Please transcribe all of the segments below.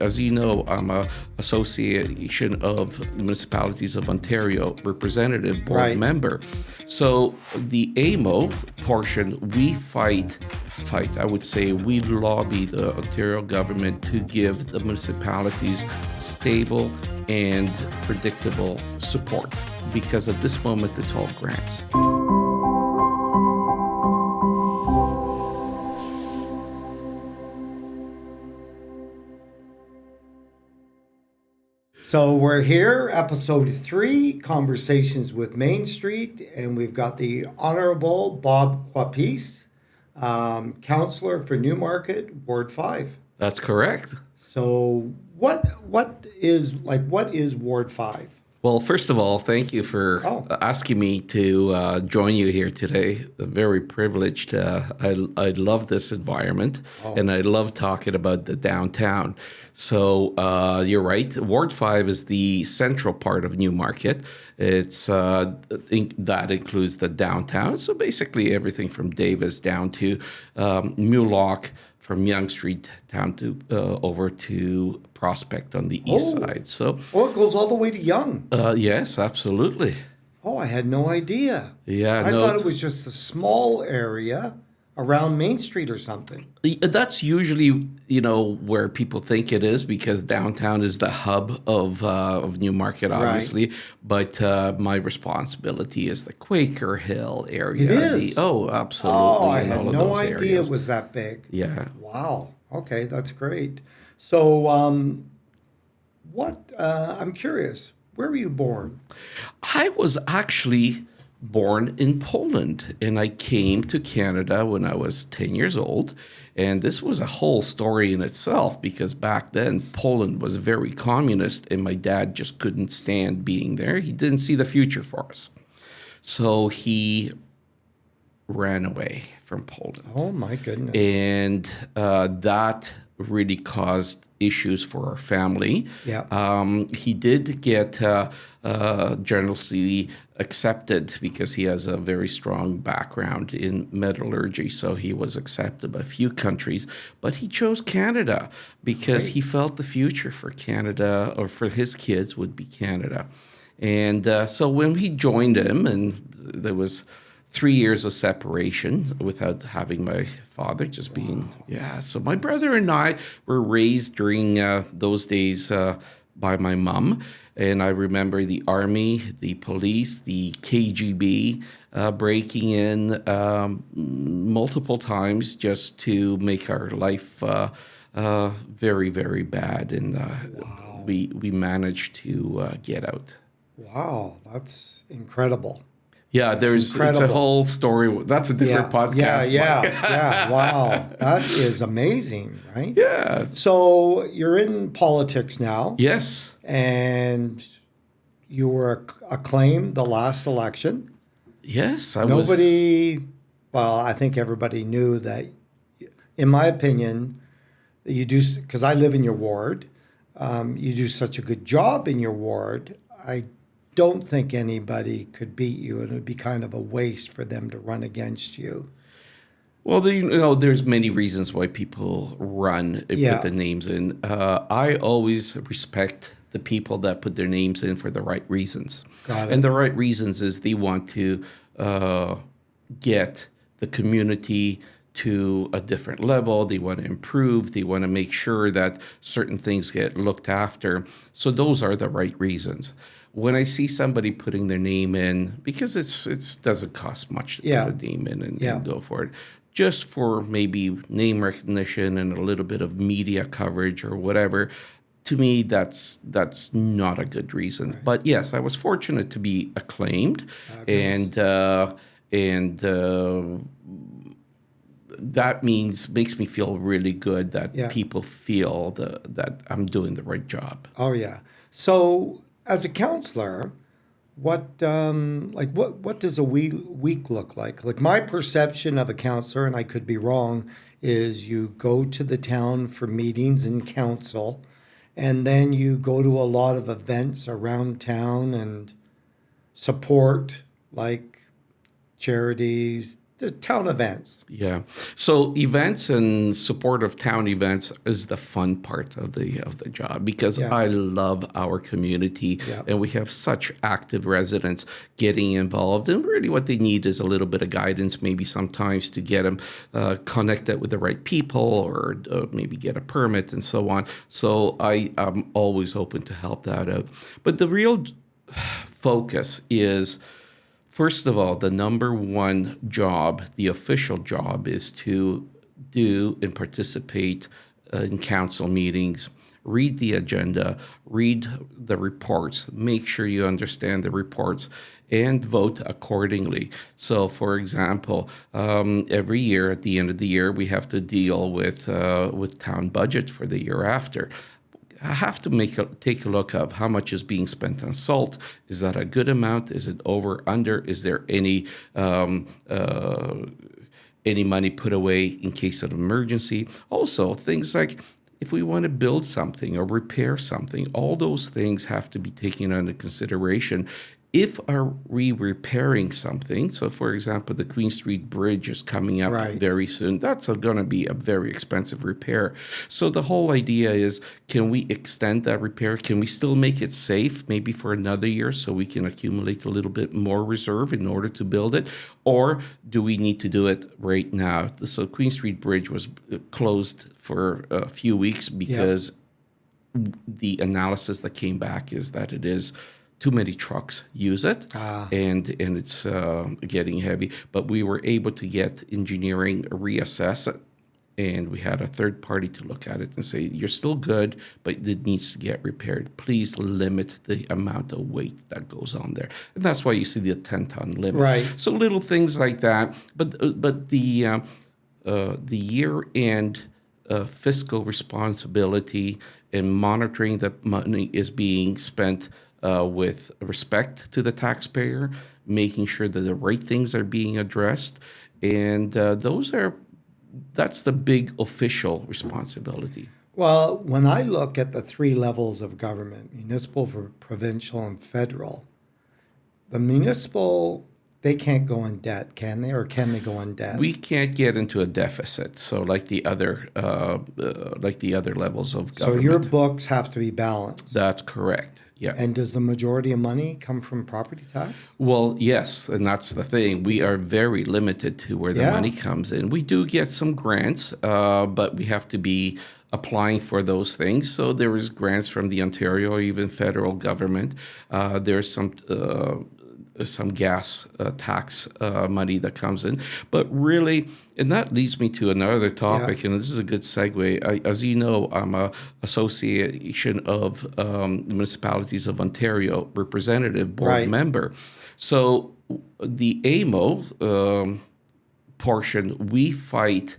As you know, I'm a Association of Municipalities of Ontario representative board Right. member. So the AMO portion, we fight, I would say we lobby the Ontario government to give the municipalities stable and predictable support, because at this moment it's all grants. So we're here, episode 3, Conversations with Main Street, and we've got the Honorable Bob Kwapis, Councillor for Newmarket, Ward 5. That's correct. So what is Ward 5? Well, first of all, thank you for asking me to join you here today. I'm very privileged. I love this environment, and I love talking about the downtown. So you're right. Ward 5 is the central part of Newmarket. It's that includes the downtown. So basically everything from Davis down to Mulock, from Yonge Street down to over to Prospect on the east side. So it goes all the way to Yonge. Yes, absolutely. Oh, I had no idea. Yeah, I thought it was just a small area around Main Street or something. That's usually, where people think it is, because downtown is the hub of Newmarket, obviously. Right. But my responsibility is the Quaker Hill area. It is? Absolutely. Oh, I had no idea it was that big. Yeah. Wow. Okay, that's great. So, I'm curious, where were you born? I was actually born in Poland, and I came to Canada when I was 10 years old. And this was a whole story in itself, because back then Poland was very communist, and my dad just couldn't stand being there. He didn't see the future for us. So he ran away from Poland. Oh, my goodness. And that really caused issues for our family. Yeah. He did get generously accepted because he has a very strong background in metallurgy. So he was accepted by a few countries, but he chose Canada because he felt the future for Canada, or for his kids, would be Canada. And so when we joined him, and there was 3 years of separation without having my father, just being, So my brother and I were raised during those days by my mom. And I remember the army, the police, the KGB breaking in multiple times just to make our life very, very bad. And we managed to get out. Wow, that's incredible. Yeah, it's a whole story. That's a different podcast. Yeah. Wow, that is amazing, right? Yeah. So you're in politics now. Yes. And you were acclaimed the last election. Yes, I think everybody knew that, in my opinion, you do, because I live in your ward, you do such a good job in your ward. I don't think anybody could beat you, and it would be kind of a waste for them to run against you. Well, there's many reasons why people run and put the names in. I always respect the people that put their names in for the right reasons. Got it. And the right reasons is they want to get the community to a different level. They want to improve. They want to make sure that certain things get looked after. So those are the right reasons. When I see somebody putting their name in, because it doesn't cost much to put a name in and go for it, just for maybe name recognition and a little bit of media coverage or whatever, to me, that's not a good reason. Right. But yes, I was fortunate to be acclaimed, and that makes me feel really good that people feel that I'm doing the right job. Oh yeah. So as a counselor, what does a week look like? Like, my perception of a counselor, and I could be wrong, is you go to the town for meetings and council, and then you go to a lot of events around town and support, like charities, the town events. Yeah. So events and support of town events is the fun part of the job, because Yeah. I love our community, Yeah. and we have such active residents getting involved. And really, what they need is a little bit of guidance, maybe sometimes to get them connected with the right people, or maybe get a permit and so on. So I'm always open to help that out. But the real focus is, first of all, the number one job, the official job, is to do and participate in council meetings, read the agenda, read the reports, make sure you understand the reports, and vote accordingly. So, for example, every year at the end of the year, we have to deal with town budget for the year after. I have to take a look of how much is being spent on salt. Is that a good amount? Is it over, under? Is there any money put away in case of emergency? Also, things like if we want to build something or repair something, all those things have to be taken under consideration. If are we repairing something, so for example, the Queen Street Bridge is coming up Right. very soon. That's going to be a very expensive repair. So the whole idea is, can we extend that repair? Can we still make it safe, maybe for another year, so we can accumulate a little bit more reserve in order to build it? Or do we need to do it right now? So Queen Street Bridge was closed for a few weeks because the analysis that came back is that it is too many trucks use it, and it's getting heavy. But we were able to get engineering reassess it, and we had a third party to look at it and say, you're still good, but it needs to get repaired. Please limit the amount of weight that goes on there. And that's why you see the 10-ton limit. Right. So little things like that. But the year-end fiscal responsibility and monitoring that money is being spent with respect to the taxpayer, making sure that the right things are being addressed, and that's the big official responsibility. Well, when I look at the three levels of government, municipal, provincial, and federal, the municipal, they can't go in debt, can they? Or can they go in debt? We can't get into a deficit, so like the other levels of So government. your books have to be balanced. That's correct. Yeah. And does the majority of money come from property tax? Well, yes, and that's the thing. We are very limited to where the Yeah. money comes in. We do get some grants, but we have to be applying for those things. So there is grants from the Ontario or even federal government. There's some gas tax money that comes in. But really, and that leads me to another topic, and this is a good segue. As you know, I'm a Association of Municipalities of Ontario representative board member. So the AMO portion, we fight,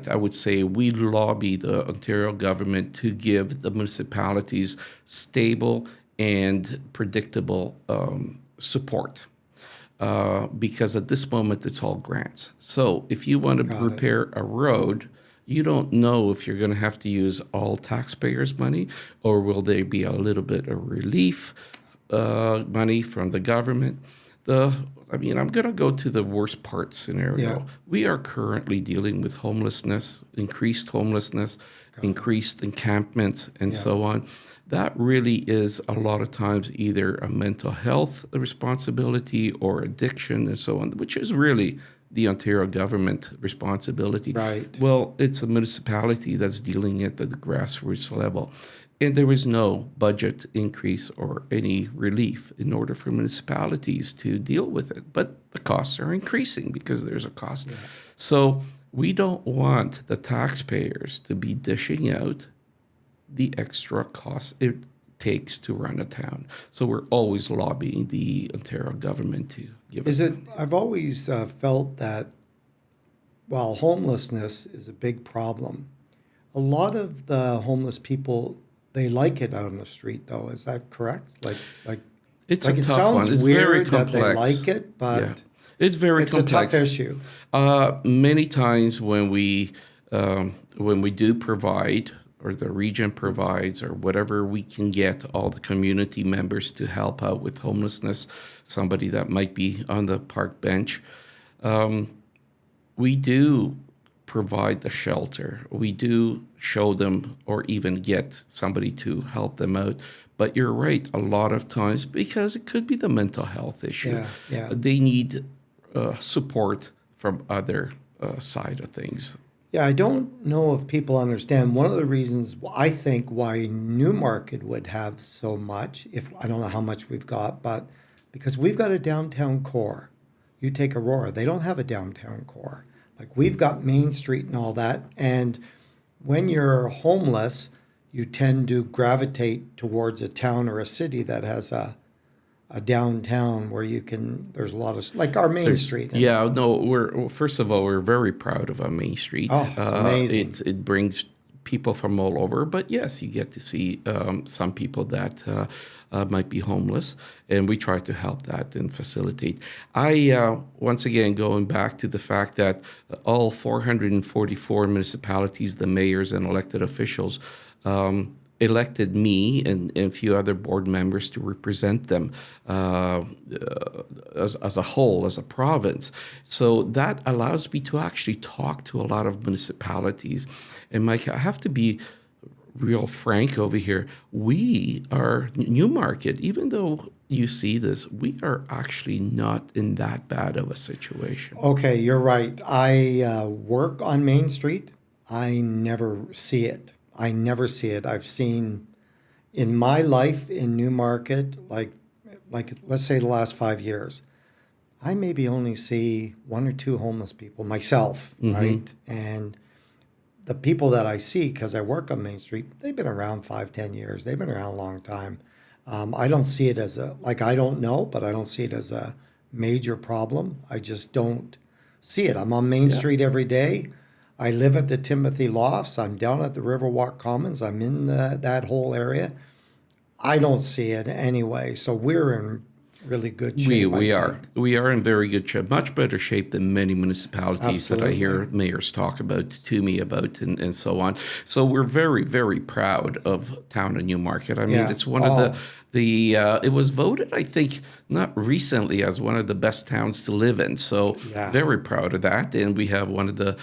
I would say we lobby the Ontario government to give the municipalities stable and predictable support, because at this moment it's all grants. So if you want to repair a road, you don't know if you're going to have to use all taxpayers' money, or will there be a little bit of relief money from the government. I'm going to go to the worst part scenario. Yeah. We are currently dealing with homelessness, increased encampments, and so on. That really is a lot of times either a mental health responsibility or addiction and so on, which is really the Ontario government responsibility. Right. Well, it's a municipality that's dealing at the grassroots level. And there is no budget increase or any relief in order for municipalities to deal with it. But the costs are increasing because there's a cost. Yeah. So we don't want the taxpayers to be dishing out the extra costs it takes to run a town. So we're always lobbying the Ontario government to give us money. I've always felt that while homelessness is a big problem, a lot of the homeless people, they like it out on the street, though. Is that correct? It's like a it tough sounds one. It's weird very that complex. they like it, but it's very it's complex. a tough issue. Many times when we do provide, or the region provides, or whatever we can get all the community members to help out with homelessness, somebody that might be on the park bench, We do provide the shelter. We do show them or even get somebody to help them out. But you're right, a lot of times, because it could be the mental health issue, they need support from other side of things. Yeah, I don't know if people understand. One of the reasons I think why Newmarket would have so much, if I don't know how much we've got, but because we've got a downtown core. You take Aurora, they don't have a downtown core. Like we've got Main Street and all that. And when you're homeless, you tend to gravitate towards a town or a city that has a downtown where you can, there's a lot of, like our Main Street. Yeah, no, first of all, we're very proud of our Main Street. Oh, it's amazing. It brings people from all over, but yes, you get to see some people that might be homeless, and we try to help that and facilitate. Once again, going back to the fact that all 444 municipalities, the mayors and elected officials, elected me and a few other board members to represent them as a whole, as a province. So that allows me to actually talk to a lot of municipalities. And Mike, I have to be real frank over here. We are Newmarket, even though you see this, we are actually not in that bad of a situation. Okay, you're right. I work on Main Street. I never see it. I've seen in my life in Newmarket, like let's say the last 5 years, I maybe only see one or two homeless people myself, right? And the people that I see, because I work on Main Street, they've been around 5, 10 years. They've been around a long time. I don't see it as I don't know, but I don't see it as a major problem. I just don't see it. I'm on Main Street every day. I live at the Timothy Lofts. I'm down at the Riverwalk Commons. I'm in that whole area. I don't see it anyway. So we're in really good shape. We are in very good shape, much better shape than many municipalities that I hear mayors talk about to me about and so on. So we're very, very proud of town of Newmarket. I mean, it's one of the it was voted, I think, not recently as one of the best towns to live in. So very proud of that. And we have one of the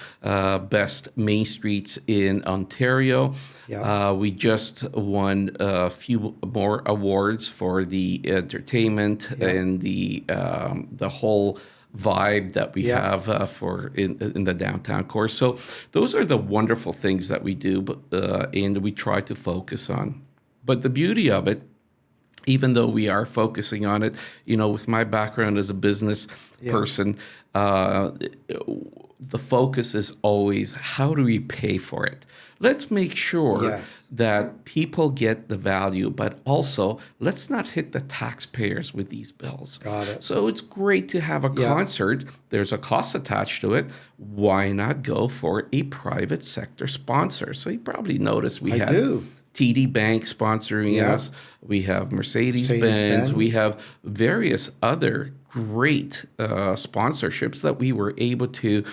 best main streets in Ontario. We just won a few more awards for the entertainment and the whole vibe that we have for in the downtown core. So those are the wonderful things that we do, and we try to focus on. But the beauty of it, even though we are focusing on it, with my background as a business person, the focus is always how do we pay for it? Let's make sure that people get the value, but also let's not hit the taxpayers with these bills. Got it. So it's great to have a concert. There's a cost attached to it. Why not go for a private sector sponsor? So you probably noticed we have TD Bank sponsoring us. We have Mercedes-Benz. We have various other great sponsorships that we were able to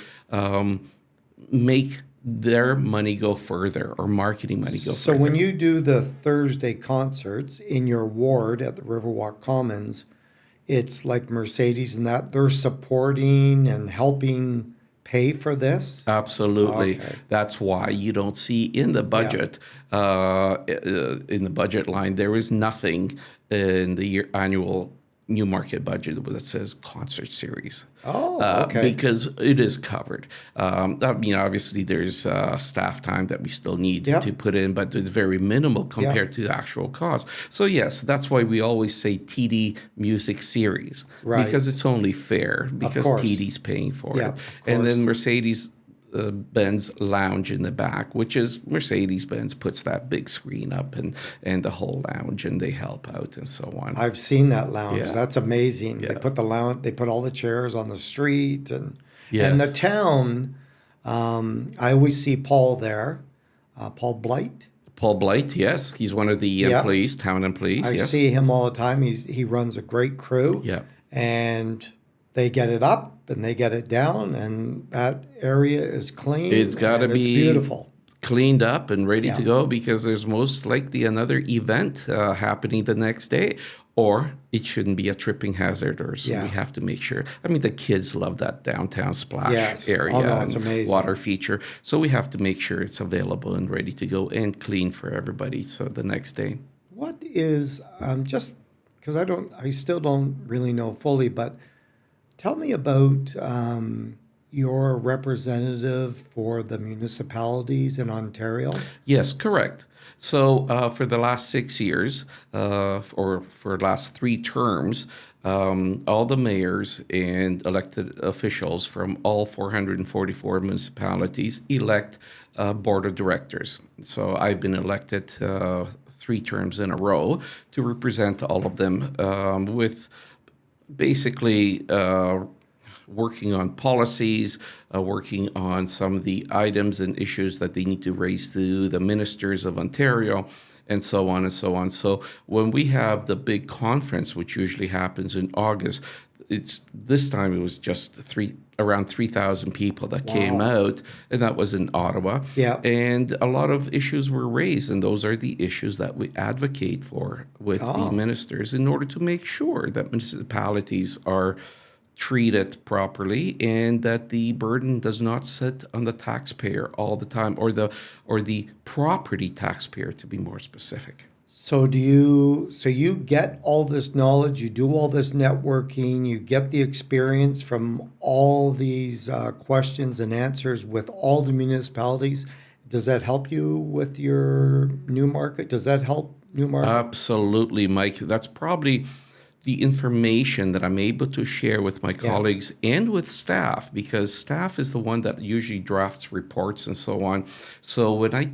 make their money go further or marketing money go further. So when you do the Thursday concerts in your ward at the Riverwalk Commons, it's like Mercedes and that they're supporting and helping pay for this? Absolutely. Okay. That's why you don't see in the budget, in the budget line, there is nothing in the annual Newmarket budget that says concert series. Because it is covered. Obviously there's staff time that we still need to put in, but it's very minimal compared to the actual cost. So yes, that's why we always say TD Music Series, because it's only fair, because TD's paying for it. And then Mercedes-Benz Lounge in the back, which is Mercedes-Benz puts that big screen up and the whole lounge, and they help out and so on. I've seen that lounge. That's amazing. They put the lounge, they put all the chairs on the street, and the town. I always see Paul there, Paul Blight. Paul Blight, yes, he's one of the employees, town employees. I see him all the time. He runs a great crew. And they get it up and they get it down, and that area is clean. It's got to be beautiful. cleaned up and ready to Yeah. go, because there's most likely another event happening the next day, or it shouldn't be a tripping hazard, or so we Yeah. have to make sure. I mean, the kids love that downtown splash Yes. area Oh, no, it's and amazing. water feature, so we have to make sure it's available and ready to go and clean for everybody so the next day. What is just because I still don't really know fully, but tell me about your representative for the municipalities in Ontario. Yes, correct. So for the last 6 years, or for the last 3 terms, all the mayors and elected officials from all 444 municipalities elect board of directors. So I've been elected 3 terms in a row to represent all of them, with basically working on policies, working on some of the items and issues that they need to raise to the ministers of Ontario, and so on and so on. So when we have the big conference, which usually happens in August, it's this time it was just around 3,000 people that came Wow. out, and that was in Ottawa. Yeah. And a lot of issues were raised, and those are the issues that we advocate for with the Oh. ministers in order to make sure that municipalities are treated properly and that the burden does not sit on the taxpayer all the time, or the property taxpayer, to be more specific. So you get all this knowledge, you do all this networking, you get the experience from all these questions and answers with all the municipalities. Does that help you with your Newmarket? Does that help Newmarket? Absolutely, Mike. That's probably the information that I'm able to share with my colleagues and with staff, because staff is the one that usually drafts reports and so on. So when I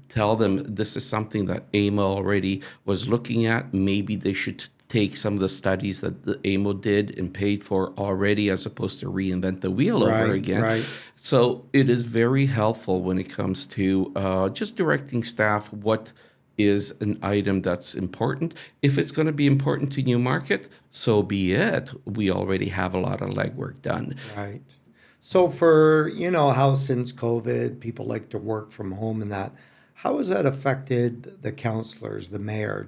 tell them this is something that AMO already was looking at, maybe they should take some of the studies that the AMO did and paid for already, as opposed to reinvent the wheel over again. Right. So it is very helpful when it comes to just directing staff what is an item that's important. If it's going to be important to Newmarket, so be it. We already have a lot of legwork done. Right. So for, how since COVID, people like to work from home and that, how has that affected the councillors, the mayor?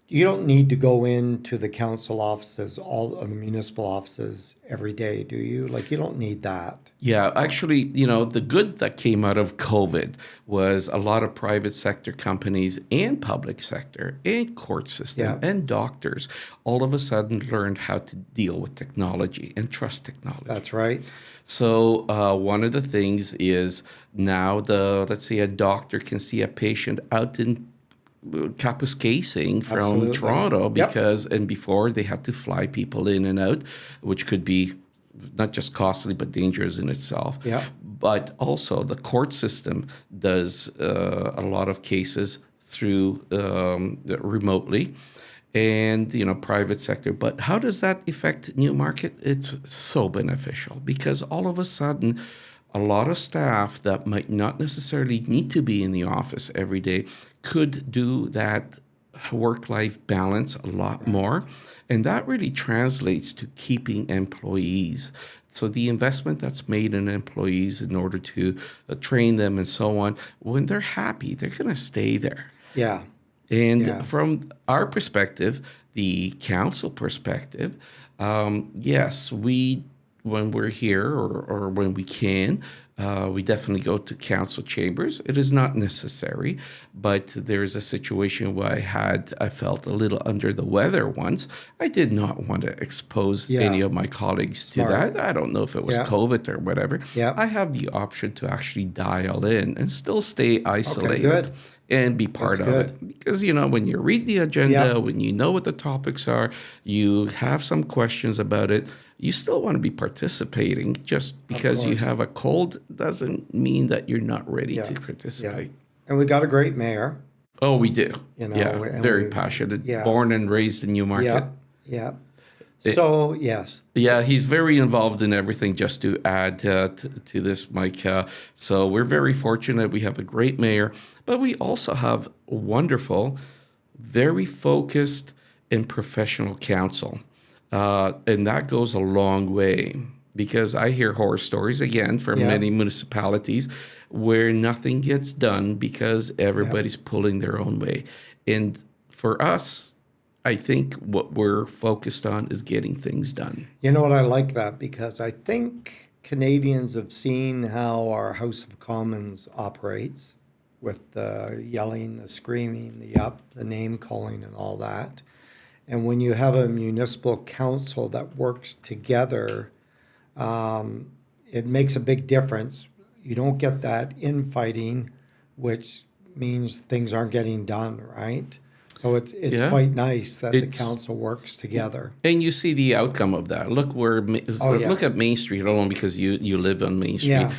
You don't need to go into the council offices, all of the municipal offices every day, do you? Like, you don't need that. Yeah, actually, the good that came out of COVID was a lot of private sector companies and public sector and court system and doctors all of a sudden learned how to deal with technology and trust technology. That's right. So one of the things is now let's say a doctor can see a patient out in Kapuskasing from Absolutely. Toronto, and before they had to fly people in and out, which could be not just costly but dangerous in itself. Yeah. But also the court system does a lot of cases through remotely, and private sector. But how does that affect Newmarket? It's so beneficial, because all of a sudden a lot of staff that might not necessarily need to be in the office every day could do that work-life balance a lot more. And that really translates to keeping employees. So the investment that's made in employees in order to train them and so on, when they're happy, they're going to stay there. Yeah. And from our perspective, the council perspective, yes, when we're here or when we can, we definitely go to council chambers. It is not necessary, but there's a situation where I felt a little under the weather once. I did not want to expose any of my colleagues to that. I don't know if it was COVID or whatever. Yeah. I have the option to actually dial in and still stay isolated. Okay, good. And be part of it. Because, when you read the agenda, when you know what the topics are, you have some questions about it, you still want to be participating. Just because you have a cold doesn't mean that you're not ready to participate. And we got a great mayor. Oh, we do. And very passionate. Born and raised in Newmarket. Yeah. So, yes. Yeah, he's very involved in everything, just to add to this, Mike. So we're very fortunate. We have a great mayor, but we also have a wonderful, very focused and professional council. And that goes a long way. because I hear horror stories again from Yeah. many municipalities where nothing gets done because everybody's pulling their own way. And for us, I think what we're focused on is getting things done. You know what? I like that because I think Canadians have seen how our House of Commons operates with the yelling, the screaming, the name calling, and all that. And when you have a municipal council that works together, it makes a big difference. You don't get that infighting, which means things aren't getting done, right? So it's Yeah. quite nice that the It's- council works together. And you see the outcome of that. Look Oh, yeah. look at Main Street alone because you live on Main Street. Yeah.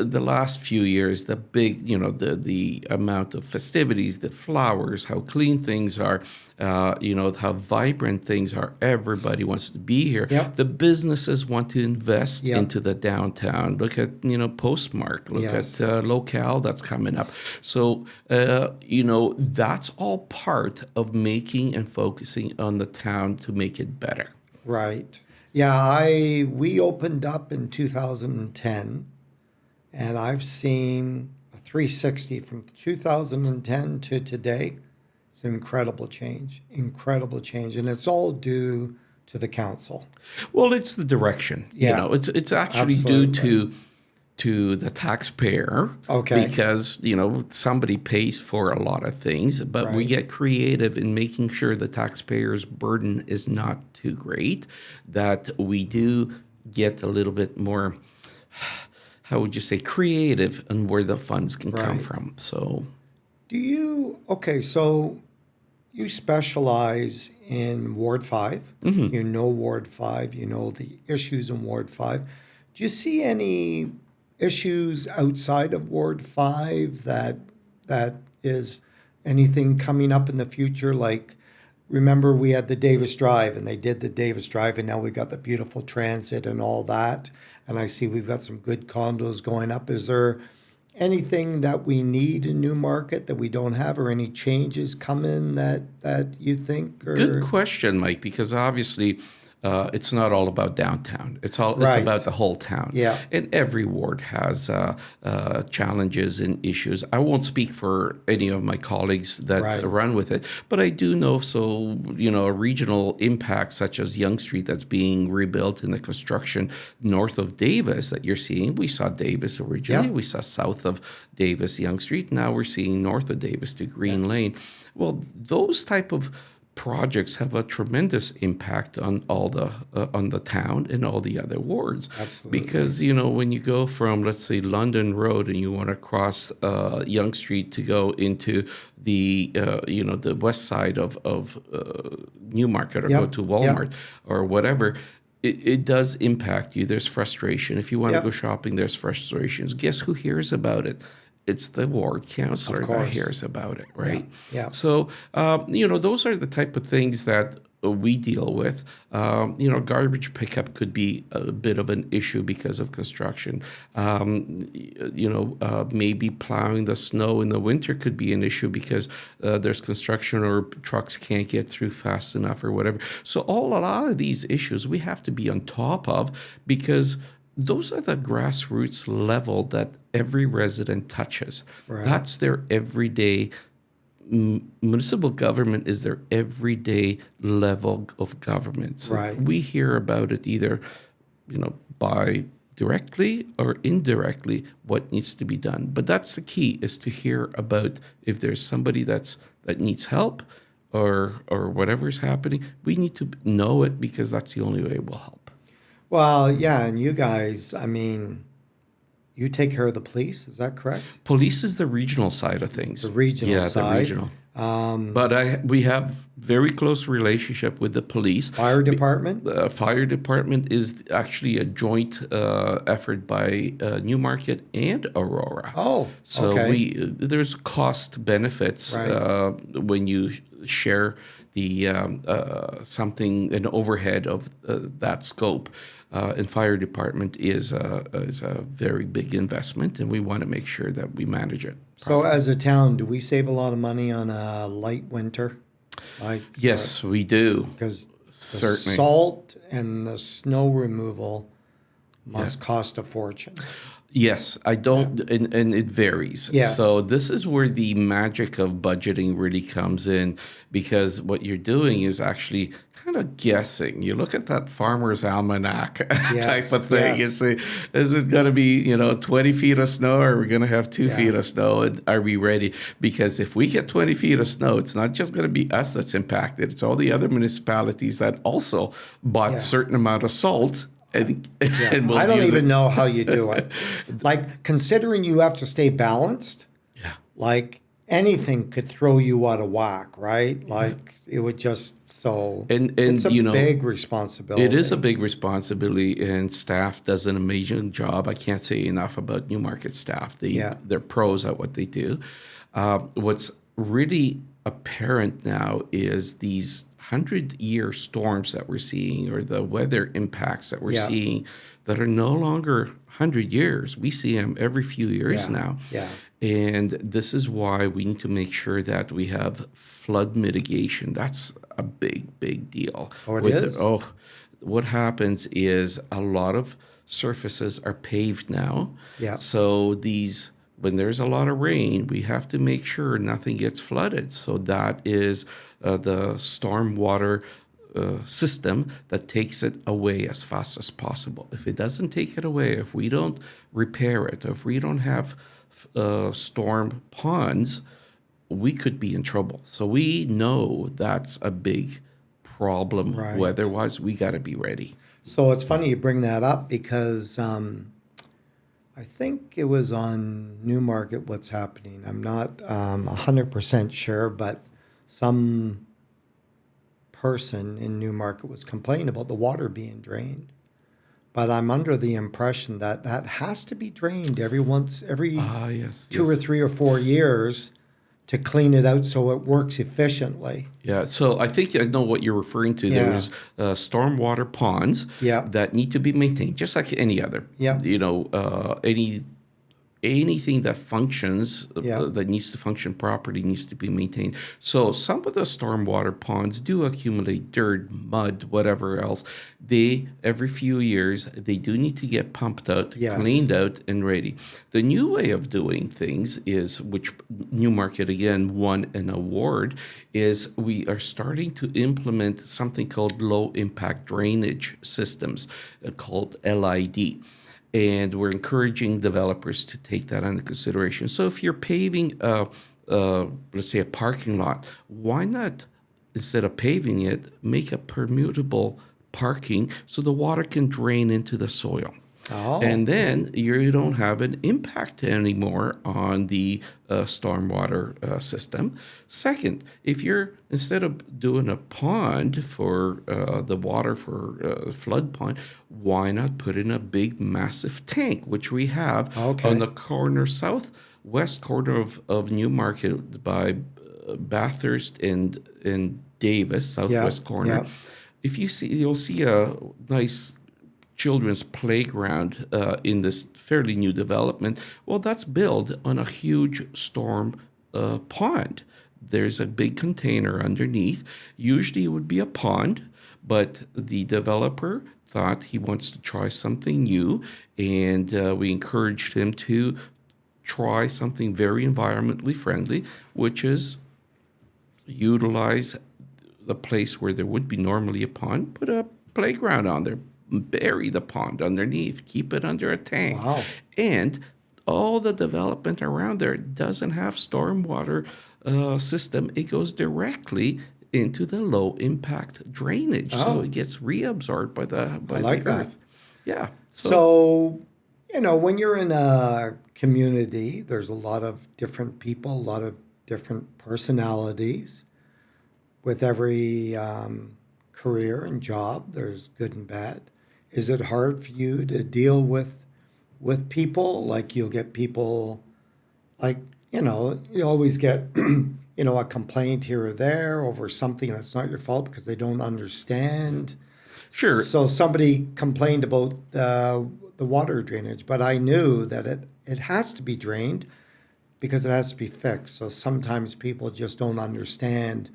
The last few years, the big, the amount of festivities, the flowers, how clean things are, how vibrant things are. Everybody wants to be here. Yep. The businesses want to invest Yep. into the downtown. Look at, Postmark. Look Yes. at Locale that's coming up. So, that's all part of making and focusing on the town to make it better. Right. Yeah, we opened up in 2010, and I've seen a 360 from 2010 to today. It's an incredible change, and it's all due to the council. Well, it's the direction. Yeah. It's actually due to the taxpayer. Okay. Because, somebody pays for a lot of things, but we Right. get creative in making sure the taxpayer's burden is not too great, that we do get a little bit more, how would you say, creative on where the funds can come Right. from. So, So you specialize in Ward 5. Mm-hmm. You know Ward 5. You know the issues in Ward 5. Do you see any issues outside of Ward 5 that is anything coming up in the future? Like, remember we had the Davis Drive, and they did the Davis Drive, and now we got the beautiful transit and all that. And I see we've got some good condos going up. Is there anything that we need in Newmarket that we don't have, or any changes coming that you think? Or... good question, Mike, because obviously it's not all about downtown. It's Right. about the whole town. Yeah. And every ward has challenges and issues. I won't speak for any of my colleagues that Right. run with it, but I do know. So, a regional impact such as Yonge Street that's being rebuilt in the construction north of Davis that you're seeing. We saw Davis originally. Yeah. We saw south of Davis, Yonge Street. Now we're seeing north of Davis to Green Lane. Well, those type of projects have a tremendous impact on all the on the town and all the other wards. Absolutely. Because when you go from, let's say, London Road and you want to cross Yonge Street to go into the the west side of Newmarket or Yep. go to Walmart or whatever. It does impact you. There's frustration. If you want Yep. to go shopping, there's frustrations. Guess who hears about it? It's the ward councillor that course. hears about it, right? Yeah. So, those are the type of things that we deal with. Garbage pickup could be a bit of an issue because of construction. Maybe plowing the snow in the winter could be an issue because there's construction or trucks can't get through fast enough or whatever. So a lot of these issues we have to be on top of because those are the grassroots level that every resident touches. Right. That's their everyday. Municipal government is their everyday level of government. So Right. we hear about it either, by directly or indirectly what needs to be done. But that's the key, is to hear about if there's somebody that needs help or whatever's happening. We need to know it because that's the only way we'll help. Well, yeah, and you guys, you take care of the police, is that correct? Police is the regional side of things. The regional side. Yeah, the regional. But we have very close relationship with the police. Fire department? The fire department is actually a joint effort by Newmarket and Aurora. Oh, So okay. there's cost benefits Right. when you share the an overhead of that scope. And fire department is a very big investment, and we want to make sure that we manage it. So as a town, do we save a lot of money on a light winter? Yes, we do. Because the Certainly. salt and the snow removal must cost a fortune. Yes, I don't, and it varies. Yes. So this is where the magic of budgeting really comes in, because what you're doing is actually kind of guessing. You look at that farmer's almanac type of thing and say, is it going to be, 20 feet of snow, or are we going to have 2 feet of snow? And are we ready? Because if we get 20 feet of snow, it's not just going to be us that's impacted. It's all the other municipalities that also bought a certain amount of salt. And we'll I don't use even it. know how you do it. Like, considering you have to stay balanced, Yeah. like anything could throw you out of whack, right? Like it would just And it's a big responsibility. It is a big responsibility, and staff does an amazing job. I can't say enough about Newmarket staff. They're pros at what they do. What's really apparent now is these 100-year storms that we're seeing, or the weather impacts that we're seeing, that are no longer 100 years. We see them every few years now. Yeah. And this is why we need to make sure that we have flood mitigation. That's a big, big deal. Oh, it is? What happens is a lot of surfaces are paved now. Yeah. So when there's a lot of rain, we have to make sure nothing gets flooded. So that is the stormwater system that takes it away as fast as possible. If it doesn't take it away, if we don't repair it, if we don't have storm ponds, we could be in trouble. So we know that's a big problem. Right. Weather-wise, we got to be ready. So it's funny you bring that up, because I think it was on Newmarket What's Happening. I'm not 100% sure, but some person in Newmarket was complaining about the water being drained. But I'm under the impression that that has to be drained every 2 or 3 or 4 years to clean it out so it works efficiently. Yeah, so I think I know what you're referring to. Yeah. There's stormwater ponds that need to be maintained, just like any other. Yeah. Anything that functions, that needs to function properly, needs to be maintained. So some of the stormwater ponds do accumulate dirt, mud, whatever else. Every few years, they do need to get pumped out, cleaned out, and ready. The new way of doing things is, which Newmarket again won an award, is we are starting to implement something called low impact drainage systems, called LID. And we're encouraging developers to take that under consideration. So if you're paving, let's say, a parking lot, why not, instead of paving it, make a permeable parking so the water can drain into the soil? Oh. And then you don't have an impact anymore on the stormwater system. Second, if you're, instead of doing a pond for the water for flood pond, why not put in a big, massive tank, which we have on the southwest corner of Newmarket by Bathurst and Davis, southwest corner. Yeah. If you see, you'll see a nice children's playground in this fairly new development. Well, that's built on a huge storm pond. There's a big container underneath. Usually it would be a pond, but the developer thought he wants to try something new, and we encouraged him to try something very environmentally friendly, which is utilize the place where there would be normally a pond, put a playground on there, bury the pond underneath, keep it under a tank. Wow. And all the development around there doesn't have stormwater system. It goes directly into the low impact drainage. So it gets reabsorbed by the earth. Yeah. So, when you're in a community, there's a lot of different people, a lot of different personalities. With every career and job, there's good and bad. Is it hard for you to deal with people? Like, you'll get people, like, you always get, a complaint here or there over something that's not your fault because they don't understand. Sure. So somebody complained about the water drainage, but I knew that it has to be drained because it has to be fixed. So sometimes people just don't understand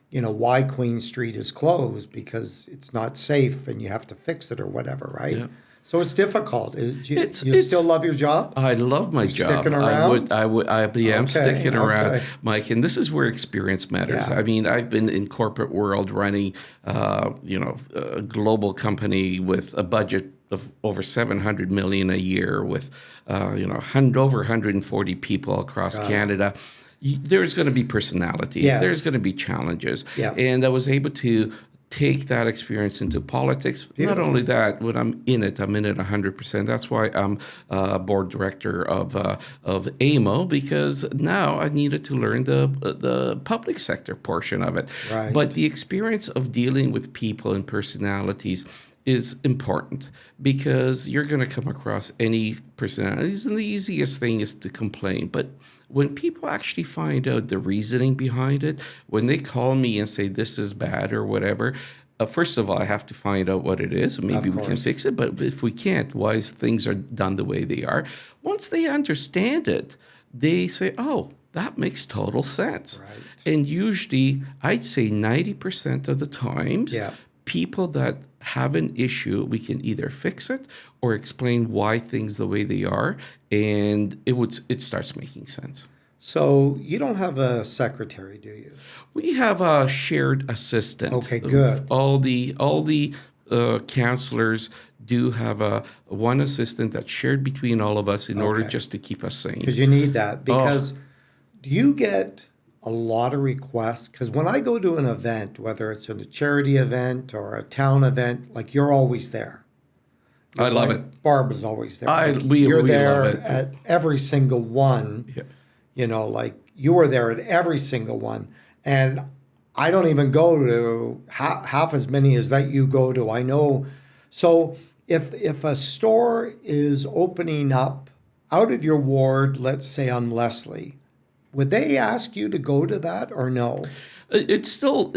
why Queen Street is closed, because it's not safe and you have to fix it or whatever, right? Yeah. So it's difficult. It's You still love your job? I love my job. Sticking around? I am Okay, sticking around, okay. Mike, and this is where experience matters. Yeah. I mean, I've been in corporate world running, a global company with a budget of over 700 million a year with, over 140 people across Canada. There's going to be personalities. Yes. There's going to be challenges. Yeah. And I was able to take that experience into politics. Beautiful. Not only that, when I'm in it 100%. That's why I'm board director of AMO, because now I needed to learn the public sector portion of it. Right. But the experience of dealing with people and personalities is important, because you're going to come across any personalities, and the easiest thing is to complain. But when people actually find out the reasoning behind it, when they call me and say this is bad or whatever, first of all, I have to find out what it is, and maybe we can fix it. But if we can't, why things are done the way they are? Once they understand it, they say, oh, that makes total sense. Right. And usually, I'd say 90% of the times, people that have an issue, we can either fix it or explain why things the way they are, and it starts making sense. So you don't have a secretary, do you? We have a shared assistant. Okay, good. All the counselors do have one assistant that's shared between all of us in order just to keep us sane. Because you need that. Because do you get a lot of requests? Because when I go to an event, whether it's a charity event or a town event, like you're always there. I love it. Barb is always there. We there love it. at every single one. Yeah. Like you were there at every single one. And I don't even go to half as many as that you go to. I know. So if a store is opening up out of your ward, let's say on Leslie, would they ask you to go to that or no? It's still,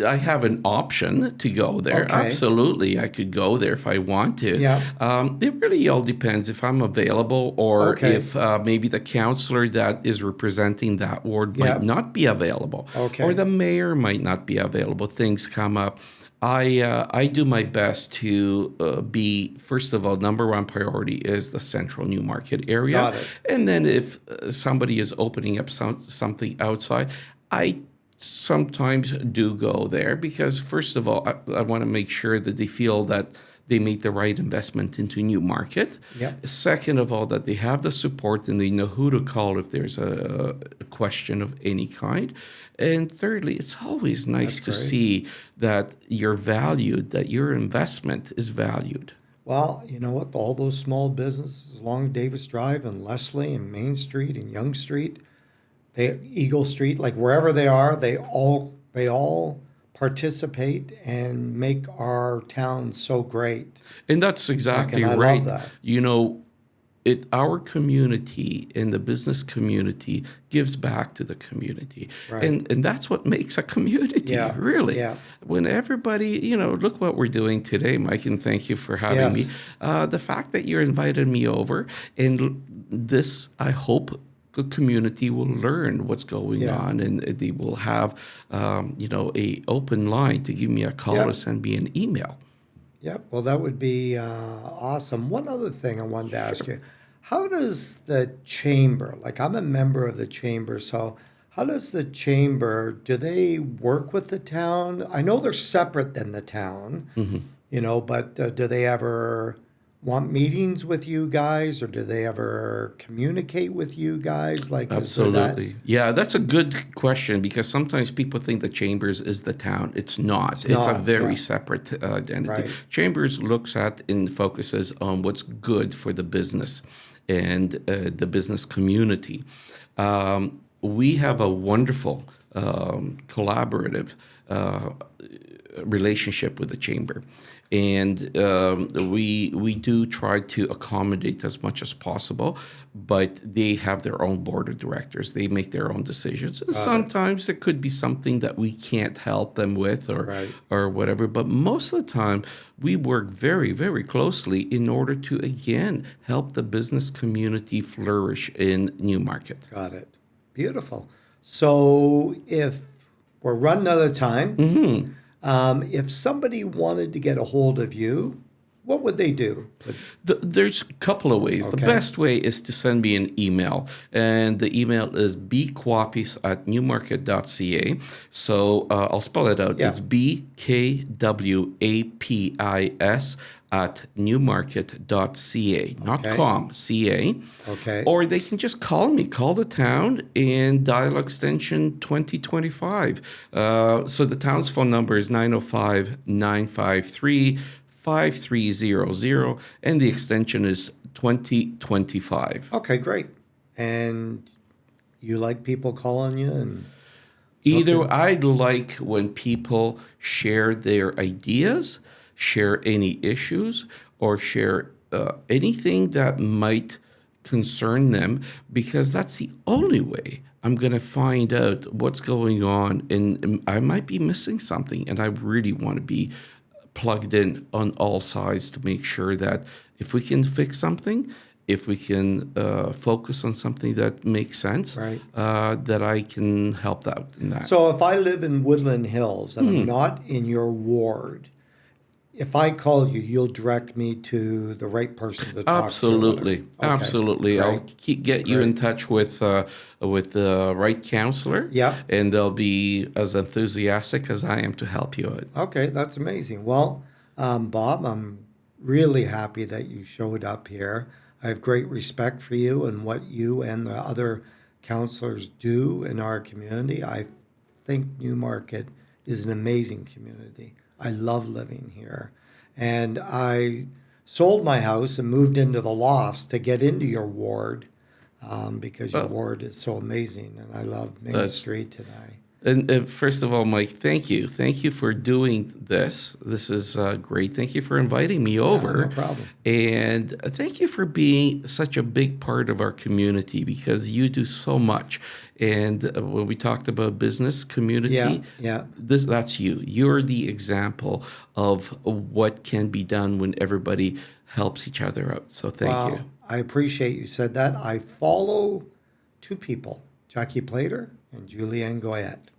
I have an option to go there. Okay. Absolutely. I could go there if I want to. Yeah. It really all depends if I'm available, or if maybe the counselor that is representing that ward might not be available. Okay. Or the mayor might not be available. Things come up. I do my best to be, first of all, number one priority is the central Newmarket area. Got it. And then if somebody is opening up something outside, I sometimes do go there, because first of all, I want to make sure that they feel that they make the right investment into Newmarket. Yep. Second of all, that they have the support and they know who to call if there's a question of any kind. And thirdly, it's always nice to see that you're valued, that your investment is valued. Well, you know what? All those small businesses along Davis Drive and Leslie and Main Street and Yonge Street, Eagle Street, like wherever they are, they all participate and make our town so great. And that's exactly I right. love that. Our community and the business community gives back to the community. Right. And that's what makes a community, really. Yeah. When everybody, look what we're doing today, Mike, and thank you for having me. The fact that you invited me over, and this, I hope, the community will learn what's going on, and they will have, a open line to give me a call or send me an email. Yep. Well, that would be awesome. One other thing I wanted to ask you. How does the chamber, like I'm a member of the chamber, so how does the chamber, do they work with the town? I know they're separate than the town, but do they ever want meetings with you guys, or do they ever communicate with you guys? Like, absolutely. Yeah, that's a good question, because sometimes people think the Chambers is the town. It's not. It's a very separate identity. Right. Chambers looks at and focuses on what's good for the business and the business community. We have a wonderful collaborative relationship with the chamber, and we do try to accommodate as much as possible, but they have their own board of directors. They make their own decisions, and sometimes it could be something that we can't help them with, or whatever, but most of the time we work very, very closely in order to, again, help the business community flourish in Newmarket. Got it. Beautiful. So if we're running out of time, if somebody wanted to get a hold of you, what would they do? There's a couple of ways. Okay. The best way is to send me an email, and the email is bkwapis@newmarket.ca. So I'll spell it out. Yeah. It's BKWAPIS at newmarket.ca, not Okay. com, ca. Okay. Or they can just call me, call the town, and dial extension 2025. So the town's phone number is 905-953-5300, and the extension is 2025. Okay, great. And you like people calling you and Either I'd like when people share their ideas, share any issues, or share anything that might concern them, because that's the only way I'm going to find out what's going on. And I might be missing something, and I really want to be plugged in on all sides to make sure that if we can fix something, if we can focus on something that makes sense, Right. that I can help out in that. So if I live in Woodland Hills and I'm not in your ward, if I call you, you'll direct me to the right person to talk Absolutely, to. Okay, absolutely. great. I'll get you in touch with the right counselor. Yeah. And they'll be as enthusiastic as I am to help you out. Okay, that's amazing. Well, Bob, I'm really happy that you showed up here. I have great respect for you and what you and the other counselors do in our community. I think Newmarket is an amazing community. I love living here. And I sold my house and moved into the lofts to get into your ward because your ward is so amazing. And I love Main Street today. And first of all, Mike, thank you. Thank you for doing this. This is great. Thank you for inviting me over. No problem. And thank you for being such a big part of our community, because you do so much. And when we talked about business community, Yeah. that's you. You're the example of what can be done when everybody helps each other out. So thank you. I appreciate you said that. I follow two people, Jackie Plater and Julianne Goyette.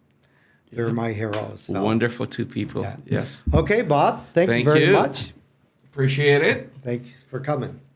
They're my heroes. So. Wonderful two people. Yeah. Yes. Okay, Bob. Thank you very much. Appreciate it. Thanks for coming.